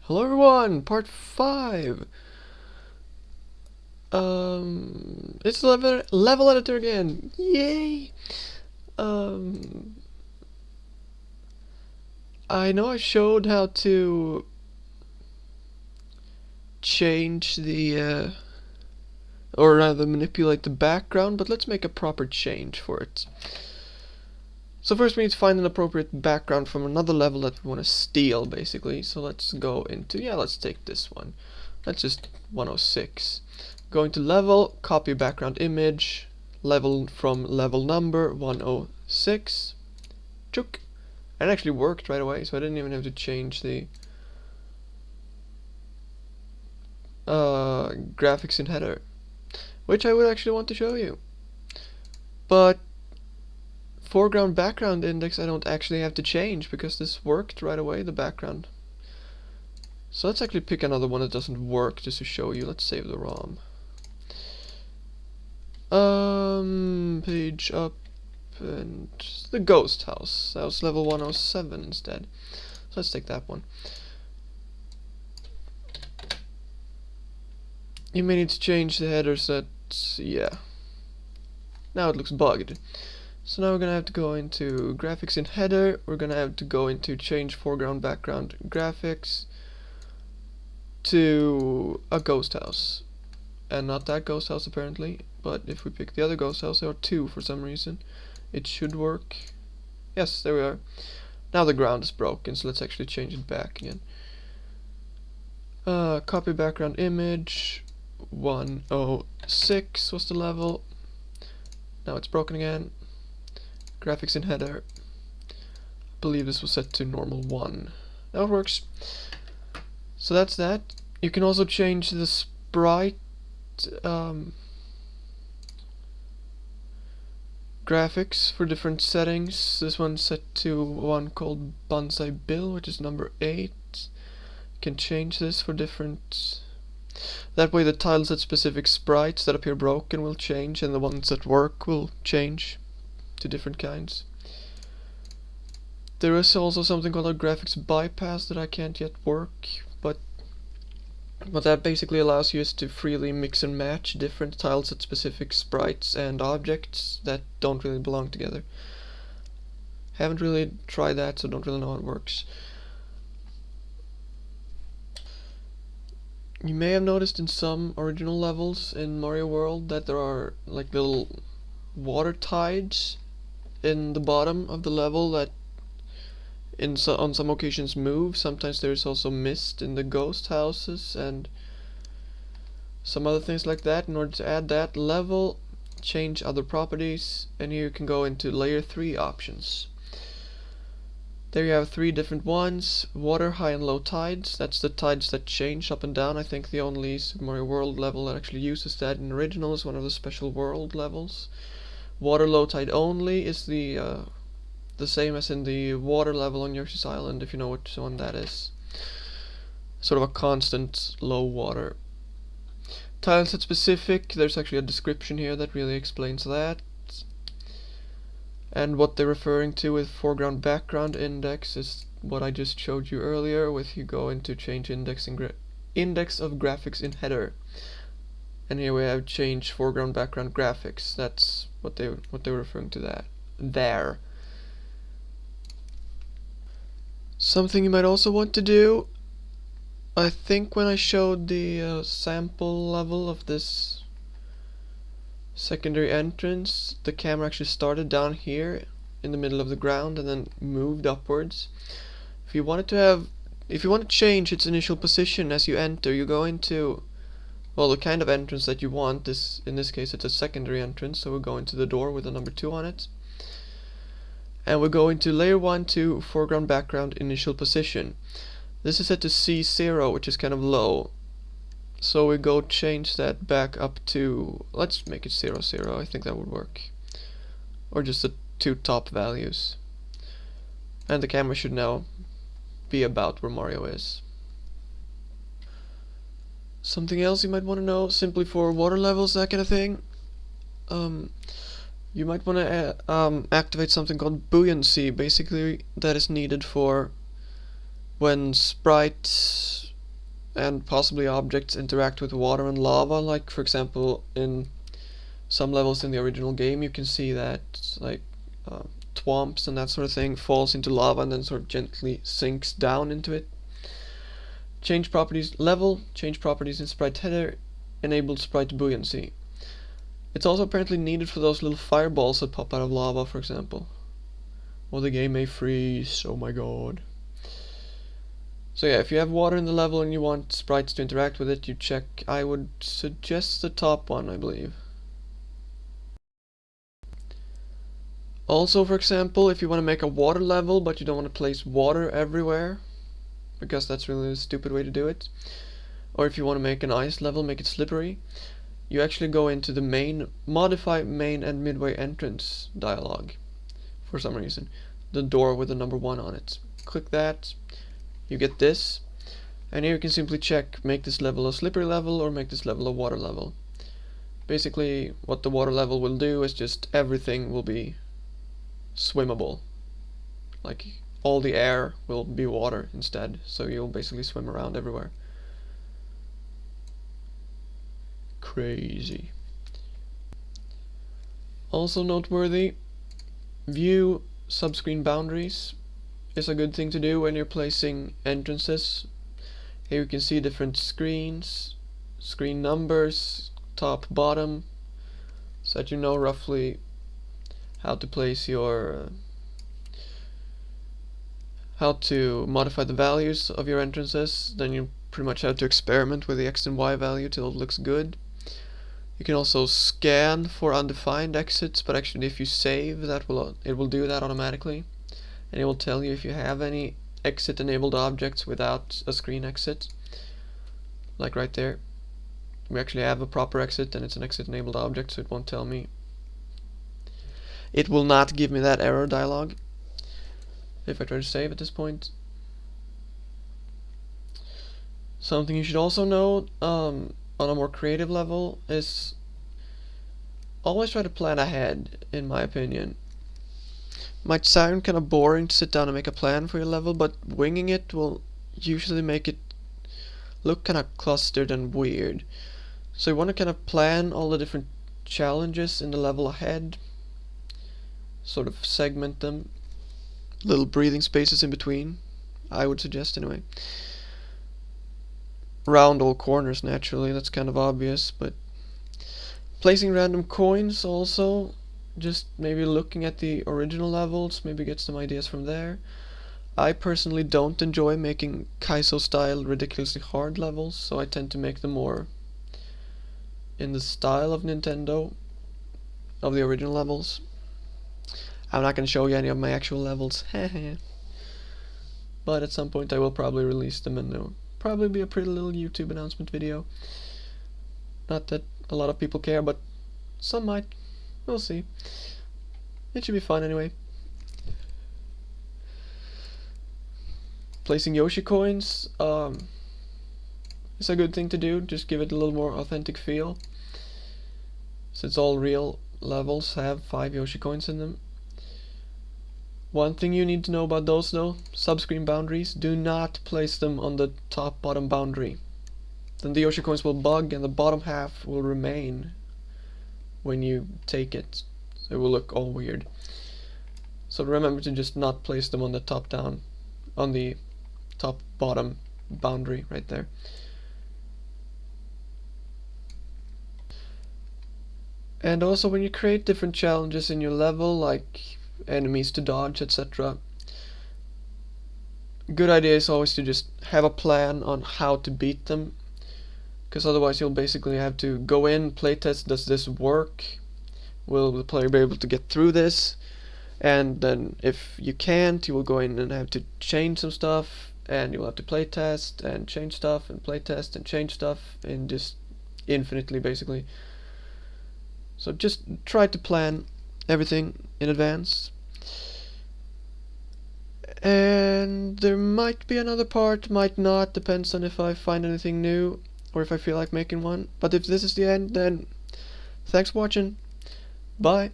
Hello everyone, part 5. It's level editor again. Yay! Um, I know I showed how to change or rather manipulate the background, but let's make a proper change for it. So first we need to find an appropriate background from another level that we want to steal, basically. So let's go into, let's take this one. Let's just 106. Go into level, copy background image, level from level number 106. Chook. And it actually worked right away, so I didn't even have to change the graphics in header, which I would actually want to show you. But foreground background index I don't actually have to change because this worked right away, the background. So let's actually pick another one that doesn't work just to show you. Let's save the ROM. Page up and the ghost house. That was level 107 instead. So let's take that one. You may need to change the header set. Yeah. Now it looks bugged. So now we're gonna have to go into graphics in header. We're gonna have to go into change foreground background graphics to a ghost house. And not that ghost house apparently, but if we pick the other ghost house, there are two for some reason. It should work. Yes, there we are. Now the ground is broken, so let's actually change it back again. Copy background image 106 was the level. Now it's broken again. Graphics in header. I believe this was set to normal 1. Now it works. So that's that. You can also change the sprite graphics for different settings. This one's set to one called Bonsai Bill, which is number 8. You can change this for different. That way the tiles at specific sprites that appear broken will change, and the ones that work will change to different kinds. There is also something called a graphics bypass that I can't yet work, but what that basically allows you is to freely mix and match different tiles at specific sprites and objects that don't really belong together. Haven't really tried that, so don't really know how it works. You may have noticed in some original levels in Mario World that there are like little water tides in the bottom of the level that on some occasions move. Sometimes there's also mist in the ghost houses and some other things like that. In order to add that level, change other properties, and here you can go into layer 3 options. There you have 3 different ones. Water, high and low tides. That's the tides that change up and down. I think the only Super Mario World level that actually uses that in original is one of the special world levels. Water low tide only is the same as in the water level on Yoshi's Island, if you know which one that is. Sort of a constant low water. Tile set specific, there's actually a description here that really explains that. And what they're referring to with foreground background index is what I just showed you earlier, with you go into change index of graphics in header. And here we have change foreground background graphics. That's what they're referring to that there. Something you might also want to do, I think when I showed the sample level of this secondary entrance, the camera actually started down here in the middle of the ground and then moved upwards. If you want to change its initial position as you enter, you go into, well, the kind of entrance that you want. In this case it's a secondary entrance, so we'll go into the door with a number 2 on it. And we'll go into layer 1 to foreground background initial position. This is set to C0, which is kind of low. So we go change that back up to, let's make it 0, 0, I think that would work. Or just the 2 top values. And the camera should now be about where Mario is. Something else you might want to know, simply for water levels, that kind of thing. You might want to activate something called buoyancy, basically that is needed for when sprites and possibly objects interact with water and lava, like for example in some levels in the original game you can see that like twomps and that sort of thing falls into lava and then sort of gently sinks down into it. Change properties level, change properties in sprite header, enable sprite buoyancy. It's also apparently needed for those little fireballs that pop out of lava, for example. Or the game may freeze, oh my god. So yeah, if you have water in the level and you want sprites to interact with it, you check, I would suggest the top one, I believe. Also, for example, if you want to make a water level but you don't want to place water everywhere, because that's really a stupid way to do it, or if you want to make an ice level, make it slippery, you actually go into the main, modify main and midway entrance dialog for some reason. The door with the number 1 on it. Click that, you get this, and here you can simply check make this level a slippery level or make this level a water level. Basically, what the water level will do is just everything will be swimmable. Like, all the air will be water instead, so you'll basically swim around everywhere. Crazy. Also noteworthy, view subscreen boundaries is a good thing to do when you're placing entrances. Here you can see different screens, screen numbers, top, bottom, so that you know roughly how to place your how to modify the values of your entrances. Then you pretty much have to experiment with the X and Y value till it looks good. You can also scan for undefined exits, but actually if you save, it will do that automatically, and it will tell you if you have any exit enabled objects without a screen exit, like right there. We actually have a proper exit and it's an exit enabled object, so it won't tell me. It will not give me that error dialog if I try to save at this point. Something you should also know on a more creative level is always try to plan ahead, in my opinion. Might sound kind of boring to sit down and make a plan for your level, but winging it will usually make it look kind of clustered and weird. So you want to kind of plan all the different challenges in the level ahead, sort of segment them, little breathing spaces in between, I would suggest anyway. Round all corners naturally, that's kind of obvious, but placing random coins also, just maybe looking at the original levels, maybe get some ideas from there. I personally don't enjoy making Kaizo style ridiculously hard levels, so I tend to make them more in the style of Nintendo, of the original levels. I'm not going to show you any of my actual levels, but at some point I will probably release them, and they'll probably be a pretty little YouTube announcement video. Not that a lot of people care, but some might. We'll see. It should be fun anyway. Placing Yoshi coins is a good thing to do, just give it a little more authentic feel, since all real levels have 5 Yoshi coins in them. One thing you need to know about those though, subscreen boundaries, do not place them on the top bottom boundary. Then the Yoshi coins will bug and the bottom half will remain when you take it. So it will look all weird. So remember to just not place them on the top down, on the top bottom boundary right there. And also when you create different challenges in your level, like enemies to dodge, etc., good idea is always to just have a plan on how to beat them, because otherwise you'll basically have to go in, playtest, does this work, will the player be able to get through this, and then if you can't, you will go in and have to change some stuff, and you'll have to playtest and change stuff and playtest and change stuff, and just infinitely basically. So just try to plan everything in advance. And there might be another part, might not, depends on if I find anything new or if I feel like making one. But if this is the end, then thanks for watching. Bye.